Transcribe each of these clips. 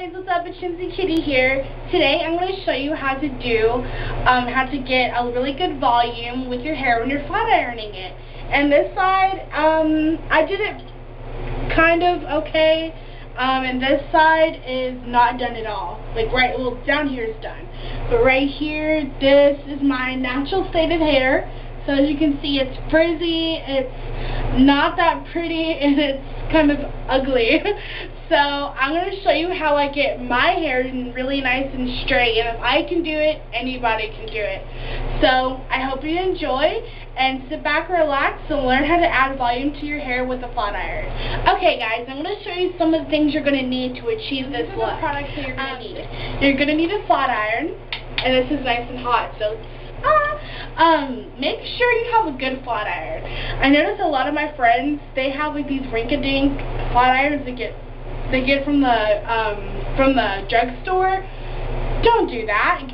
guys, what's up? It's Shimzykitteh here. Today I'm going to show you how to get a really good volume with your hair when you're flat ironing it. And this side, I did it kind of okay, and this side is not done at all. Like well, down here is done, but right here, this is my natural state of hair. So as you can see, it's frizzy, it's not that pretty, and it's kind of ugly. So I'm going to show you how I get my hair really nice and straight, and if I can do it, anybody can do it. So I hope you enjoy, and sit back, relax, and learn how to add volume to your hair with a flat iron. Okay guys, I'm going to show you some of the things you're going to need to achieve this look. These are the products that you're going to need. You're going to need a flat iron, and this is nice and hot, so make sure you have a good flat iron. I notice a lot of my friends, they have like these rink-a-dink flat irons they get from the drugstore. Don't do that.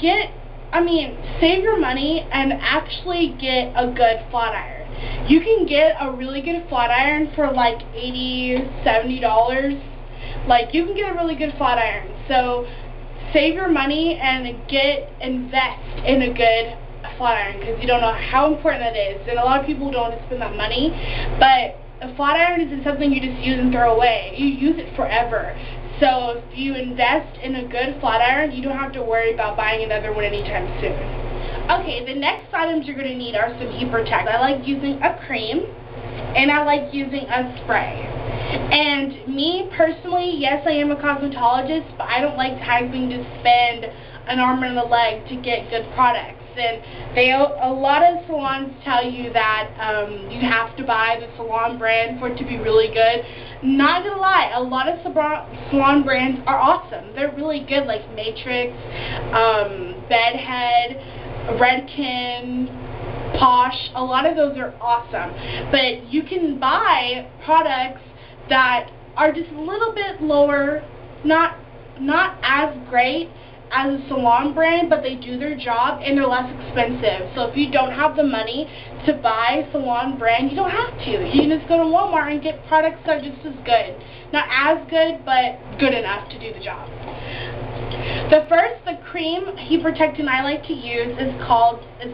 Save your money and actually get a good flat iron. You can get a really good flat iron for like $80, $70. Like, you can get a really good flat iron. So save your money and invest in a good flat iron, because you don't know how important that is, and a lot of people don't want to spend that money. But a flat iron isn't something you just use and throw away. You use it forever. So if you invest in a good flat iron, you don't have to worry about buying another one anytime soon. Okay, the next items you're going to need are some heat protect. I like using a cream, and I like using a spray. And me personally, yes, I am a cosmetologist, but I don't like having to spend an arm and a leg to get good products. And a lot of salons tell you that you have to buy the salon brand for it to be really good. Not gonna lie, a lot of salon brands are awesome. They're really good, like Matrix, Bedhead, Redken, Posh. A lot of those are awesome. But you can buy products that are just a little bit lower, not as great as a salon brand, but they do their job and they're less expensive. So if you don't have the money to buy salon brand, you don't have to. You can just go to Walmart and get products that are just as good. Not as good, but good enough to do the job. The cream heat protectant I like to use is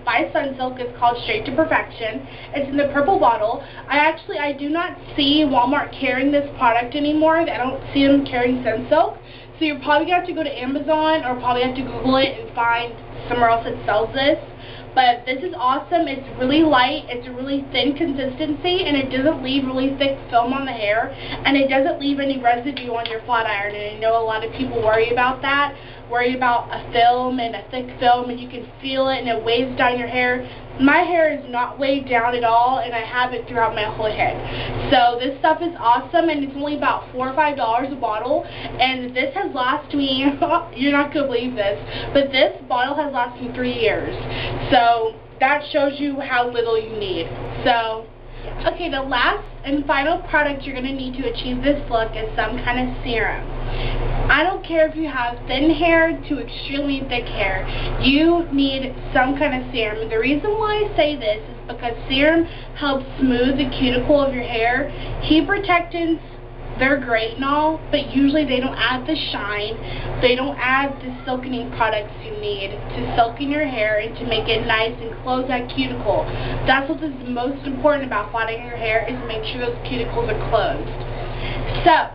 by Sunsilk. It's called Straight to Perfection. It's in the purple bottle. I do not see Walmart carrying this product anymore. I don't see them carrying Sunsilk. So you're probably going to have to go to Amazon or probably have to Google it and find somewhere else that sells this. But this is awesome. It's really light. It's a really thin consistency, and it doesn't leave really thick film on the hair, and it doesn't leave any residue on your flat iron. And I know a lot of people worry about that, worry about a film and a thick film, and you can feel it and it weighs down your hair. My hair is not weighed down at all, and I have it throughout my whole head. So this stuff is awesome, and it's only about $4 or $5 a bottle, and this has lasted me, you're not going to believe this, but this bottle has lasted me 3 years. So that shows you how little you need. So, okay, the last and final product you're going to need to achieve this look is some kind of serum. I don't care if you have thin hair to extremely thick hair. You need some kind of serum. And the reason why I say this is because serum helps smooth the cuticle of your hair. Heat protectants, they're great and all, but usually they don't add the shine. They don't add the silkening products you need to silken your hair and to make it nice and close that cuticle. That's what is most important about flattening your hair, is make sure those cuticles are closed. So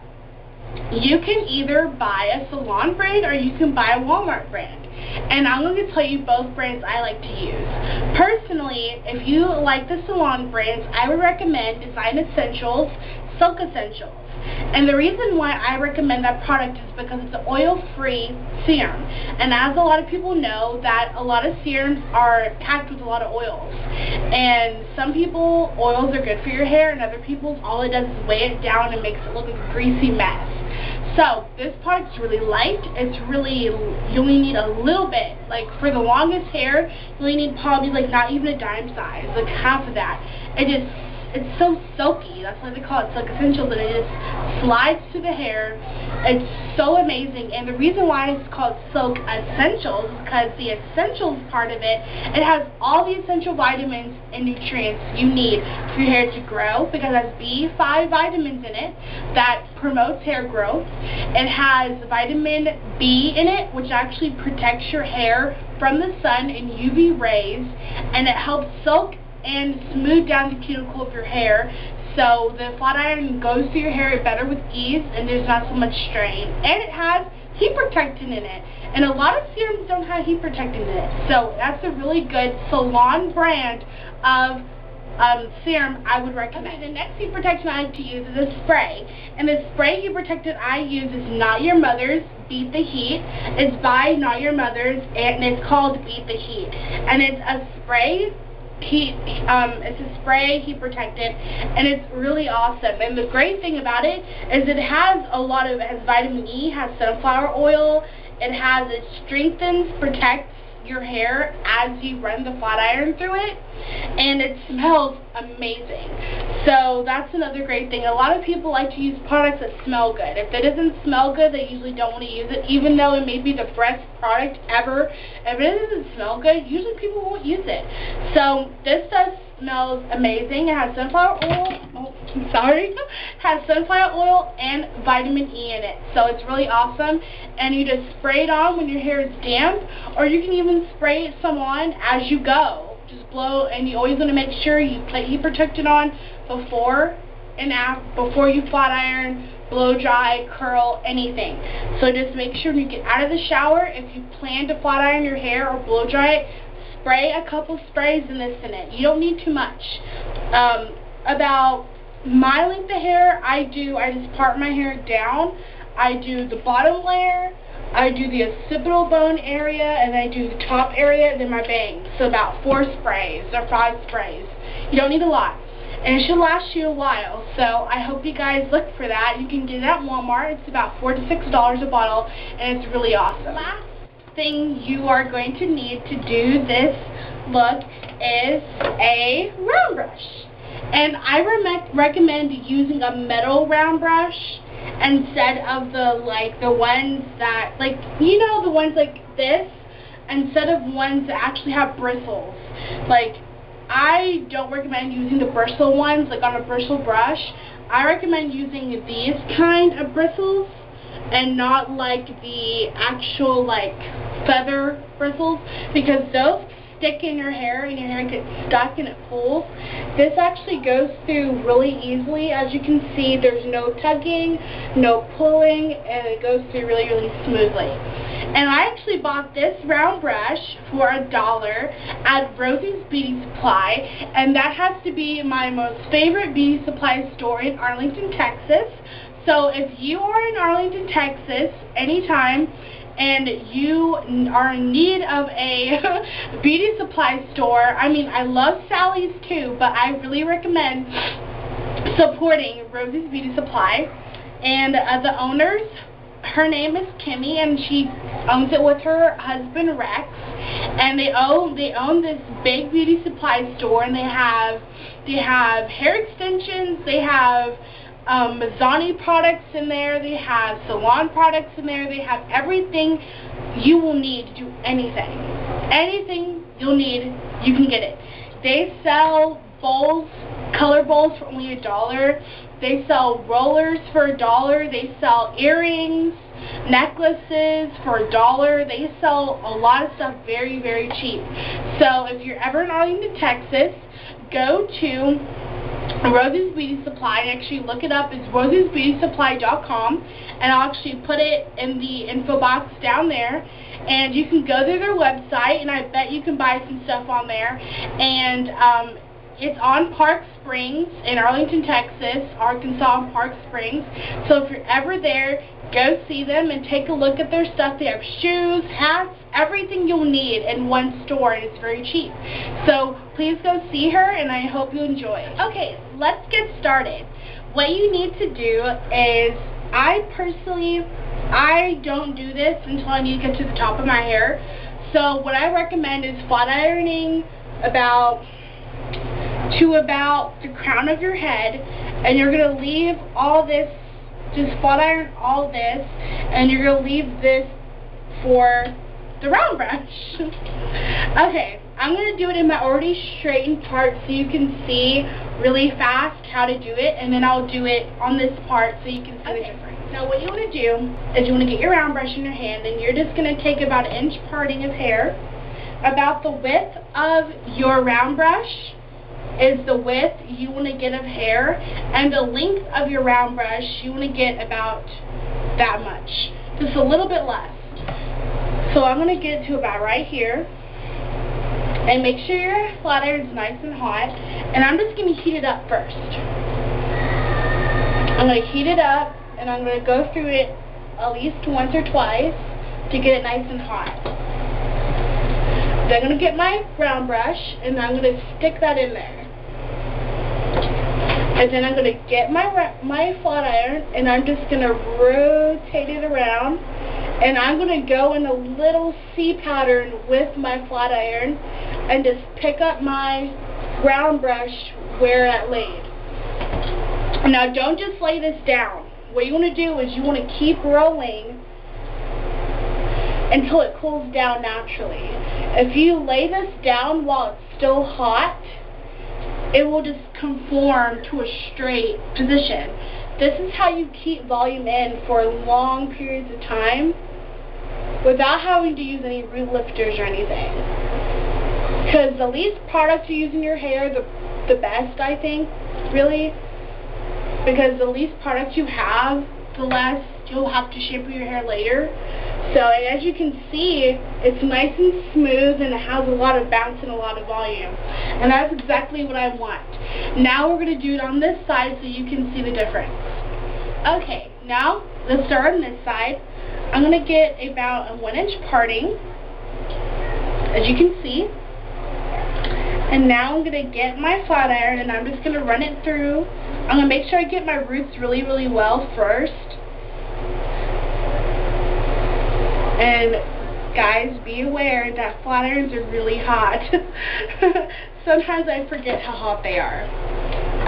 you can either buy a salon brand or you can buy a Walmart brand. And I'm going to tell you both brands I like to use. Personally, if you like the salon brands, I would recommend Design Essentials, Silk Essentials. And the reason why I recommend that product is because it's an oil-free serum. And as a lot of people know, that a lot of serums are packed with a lot of oils. And some people, oils are good for your hair, and other people's, all it does is weigh it down and makes it look like a greasy mess. So this product's really light. You only need a little bit. Like for the longest hair, you only need probably like not even a dime size, like half of that. It just it's so silky. That's why they call it Silk Essentials, and it just slides to the hair. It's so amazing, and the reason why it's called Silk Essentials is because the essentials part of it, it has all the essential vitamins and nutrients you need for your hair to grow, because it has B5 vitamins in it that promotes hair growth. It has vitamin B in it, which actually protects your hair from the sun and UV rays, and it helps silk and smooth down the cuticle of your hair, so the flat iron goes through your hair better with ease, and there's not so much strain. And it has heat protectant in it, and a lot of serums don't have heat protectant in it, so that's a really good salon brand of serum I would recommend. Okay, the next heat protectant I like to use is a spray, and the spray heat protectant I use is Not Your Mother's Beat the Heat. It's by Not Your Mother's, and it's called Beat the Heat, and it's a spray it's a spray heat protectant, and it's really awesome. And the great thing about it is it has vitamin E, has sunflower oil, it strengthens, protects your hair as you run the flat iron through it, and it smells amazing. So that's another great thing. A lot of people like to use products that smell good. If it doesn't smell good, they usually don't want to use it, even though it may be the best product ever. If it doesn't smell good, usually people won't use it. So this smells amazing. It has sunflower oil. Has sunflower oil and vitamin E in it, so it's really awesome. And you just spray it on when your hair is damp, or you can even spray some on as you go. Just blow, and you always want to make sure you put heat protectant on before you flat iron, blow dry, curl, anything. So just make sure when you get out of the shower, if you plan to flat iron your hair or blow dry it, spray a couple sprays in it. You don't need too much. About my length of hair, I just part my hair down. I do the bottom layer, I do the occipital bone area, and I do the top area, and then my bangs. So about 4 sprays or 5 sprays. You don't need a lot, and it should last you a while. So I hope you guys look for that. You can get it at Walmart. It's about $4 to $6 a bottle, and it's really awesome. The last thing you are going to need to do this look is a round brush. And I recommend using a metal round brush instead of the ones that, the ones like this, instead of ones that actually have bristles. I don't recommend using the bristle ones, on a bristle brush. I recommend using these kind of bristles, and not the actual feather bristles, because those stick in your hair and your hair gets stuck and it pulls. This actually goes through really easily. As you can see, there's no tugging, no pulling, and it goes through really, really smoothly. And I actually bought this round brush for $1 at Rosie's Beauty Supply, and that has to be my most favorite beauty supply store in Arlington, Texas. So if you are in Arlington, Texas, anytime, and you are in need of a beauty supply store, I love Sally's too, but I really recommend supporting Rosie's Beauty Supply. And the owners, her name is Kimmy, and she owns it with her husband Rex, and they own this big beauty supply store, and they have hair extensions, they have Mazzani products in there, they have salon products in there, they have everything you will need to do anything. Anything you'll need, you can get it. They sell bowls, color bowls for only $1. They sell rollers for $1. They sell earrings, necklaces for $1. They sell a lot of stuff very, very cheap. So if you're ever in Arlington, Texas, go to Rosie's Beauty Supply, and actually look it up. It's rosiesbeautysupply.com, and I'll actually put it in the info box down there, and you can go to their website, and I bet you can buy some stuff on there. And it's on Park Springs in Arlington, Texas, Arkansas, Park Springs. So if you're ever there, go see them and take a look at their stuff. They have shoes, hats, everything you'll need in one store, and it's very cheap. So please go see her, and I hope you enjoy. Okay, let's get started. What you need to do is, I don't do this until I need to get to the top of my hair. So what I recommend is flat ironing about to about the crown of your head, and you're going to leave all this, just flat iron all this, and you're going to leave this for the round brush. Okay, I'm going to do it in my already straightened part so you can see really fast how to do it, and then I'll do it on this part so you can see the difference. Now what you want to do is you want to get your round brush in your hand, and you're just going to take about an inch parting of hair. About the width of your round brush is the width you want to get of hair, and the length of your round brush you want to get about that much, just a little bit less. So I'm going to get it to about right here, and make sure your flat iron is nice and hot, and I'm just going to heat it up first. I'm going to heat it up, and I'm going to go through it at least once or twice to get it nice and hot. Then I'm going to get my round brush, and I'm going to stick that in there. And then I'm going to get my flat iron, and I'm just going to rotate it around. And I'm going to go in a little C pattern with my flat iron and just pick up my round brush where it laid. Now don't just lay this down. What you want to do is you want to keep rolling until it cools down naturally. If you lay this down while it's still hot, it will just conform to a straight position. This is how you keep volume in for long periods of time without having to use any root lifters or anything. Because the least products you use in your hair, the best, I think, really. Because the least products you have, the less you'll have to shampoo your hair later. So as you can see, it's nice and smooth, and it has a lot of bounce and a lot of volume. And that's exactly what I want. Now we're going to do it on this side so you can see the difference. Okay, now let's start on this side. I'm going to get about a 1-inch parting, as you can see. And now I'm going to get my flat iron, and I'm just going to run it through. I'm going to make sure I get my roots really, really well first. And guys, be aware that flat irons are really hot. Sometimes I forget how hot they are.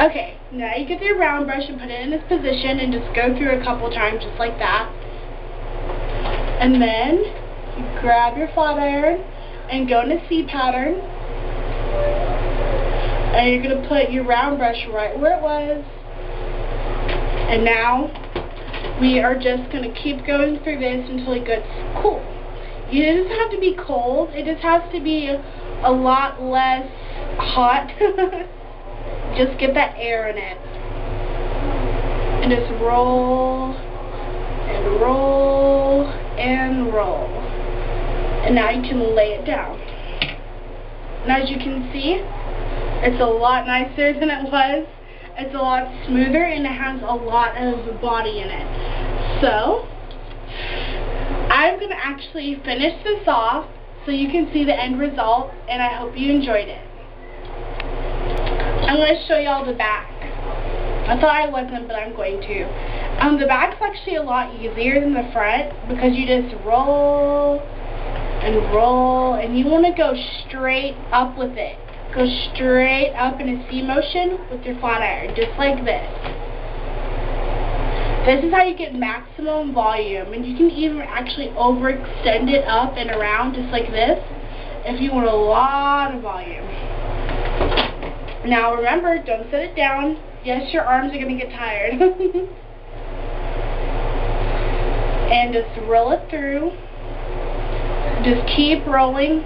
Okay, now you get your round brush and put it in this position and just go through a couple times just like that. And then you grab your flat iron and go in a C pattern. And you're going to put your round brush right where it was. And now we are just going to keep going through this until it gets cool. It doesn't have to be cold. It just has to be a lot less hot. Just get that air in it. And just roll and roll and roll. And now you can lay it down. And as you can see, it's a lot nicer than it was. It's a lot smoother, and it has a lot of body in it. So, I'm going to actually finish this off so you can see the end result, and I hope you enjoyed it. I'm going to show you all the back. I thought I wasn't, but I'm going to. The back's actually a lot easier than the front because you just roll and roll, and you want to go straight up with it. Go straight up in a C motion with your flat iron, just like this. This is how you get maximum volume, and you can even actually overextend it up and around just like this if you want a lot of volume. Now remember, don't set it down. Yes, your arms are going to get tired. And just roll it through. Just keep rolling.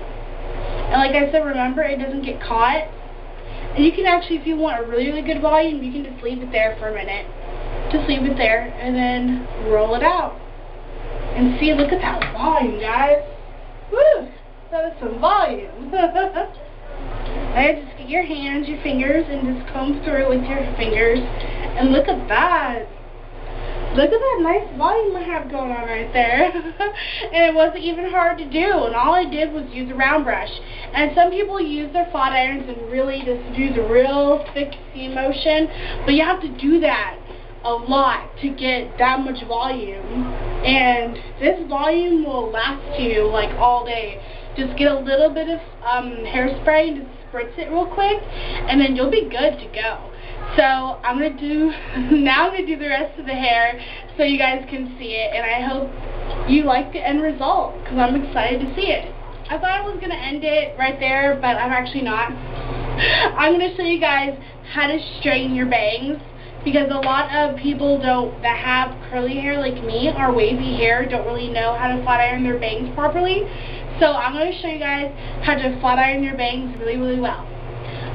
And like I said, remember, it doesn't get caught. And you can actually, if you want a really, really good volume, you can just leave it there for a minute. Just leave it there, and then roll it out. And see, look at that volume, guys. Woo! That is some volume. And just get your hands, your fingers, and just comb through with your fingers. And look at that. Look at that nice volume I have going on right there. And it wasn't even hard to do. And all I did was use a round brush. And some people use their flat irons and really just do the real thick C motion. But you have to do that a lot to get that much volume. And this volume will last you like all day. Just get a little bit of hairspray and just spritz it real quick, and then you'll be good to go. So I'm gonna do the rest of the hair so you guys can see it, and I hope you like the end result because I'm excited to see it. I thought I was gonna end it right there, but I'm actually not. I'm gonna show you guys how to straighten your bangs, because a lot of people that have curly hair like me or wavy hair don't really know how to flat iron their bangs properly. So I'm going to show you guys how to flat iron your bangs really, really well.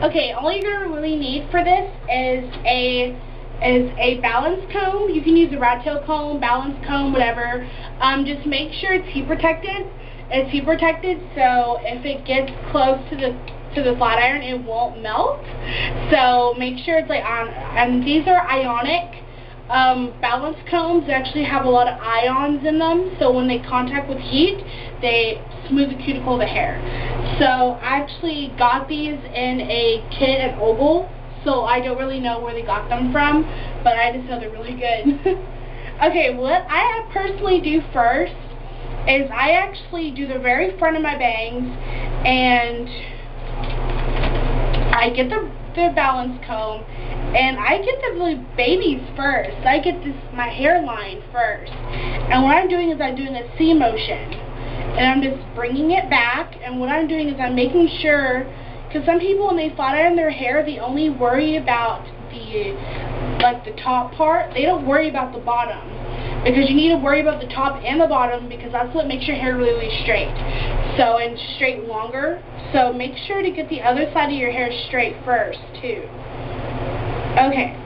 Okay, all you're going to really need for this is a balance comb. You can use a rat tail comb, balance comb, whatever. Just make sure it's heat protected. It's heat protected, so if it gets close to the flat iron, it won't melt. So make sure it's like on, and these are ionic balance combs. They actually have a lot of ions in them, so when they contact with heat, they smooth the cuticle of the hair. So I actually got these in a kit at Ogle, so I don't really know where they got them from, but I just know they're really good. Okay, what I personally do first is I actually do the very front of my bangs, and I get the balance comb, and I get the really babies first. I get my hairline first, and what I'm doing is I'm doing a C motion, and I'm just bringing it back, and what I'm doing is I'm making sure, because some people when they flat iron their hair, they only worry about the top part. They don't worry about the bottom, because you need to worry about the top and the bottom, because that's what makes your hair really, really straight. So, and straight longer. So make sure to get the other side of your hair straight first, too. Okay,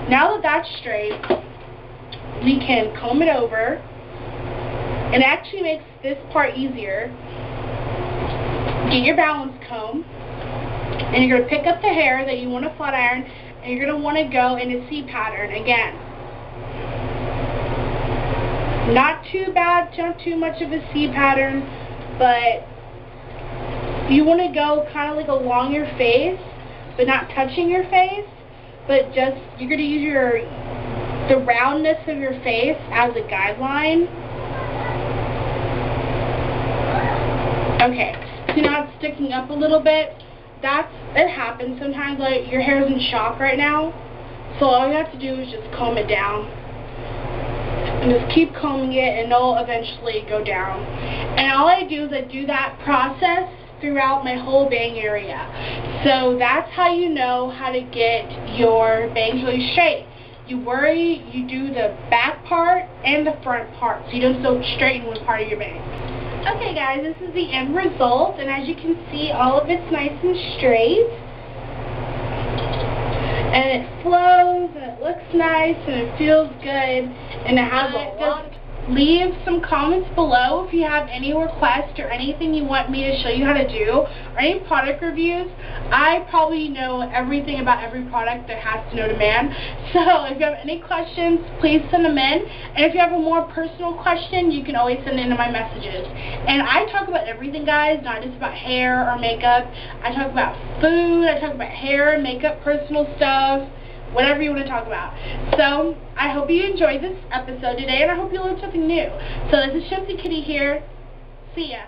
now that that's straight, we can comb it over. It actually makes this part easier. Get your balance comb, and you're going to pick up the hair that you want to flat iron, and you're going to want to go in a C pattern again. Not too bad, not too much of a C pattern, but you want to go kind of like along your face, but not touching your face, but just, you're going to use the roundness of your face as a guideline. Okay, so now it's sticking up a little bit. It happens sometimes, like your hair's in shock right now, so all you have to do is just comb it down. And just keep combing it, and it'll eventually go down. And all I do is I do that process throughout my whole bang area. So that's how you know how to get your bangs really straight. You do the back part and the front part, so you don't so straighten one part of your bang. Okay guys, this is the end result, and as you can see, all of it's nice and straight. And it flows, and it looks nice, and it feels good, and it has a lot. Leave some comments below if you have any requests or anything you want me to show you how to do, or any product reviews. I probably know everything about every product that has to know to man. So if you have any questions, please send them in. And if you have a more personal question, you can always send it into my messages. And I talk about everything, guys, not just about hair or makeup. I talk about food, I talk about hair, makeup, personal stuff, whatever you want to talk about. So, I hope you enjoyed this episode today, and I hope you learned something new. So, this is Shimzykitteh here. See ya.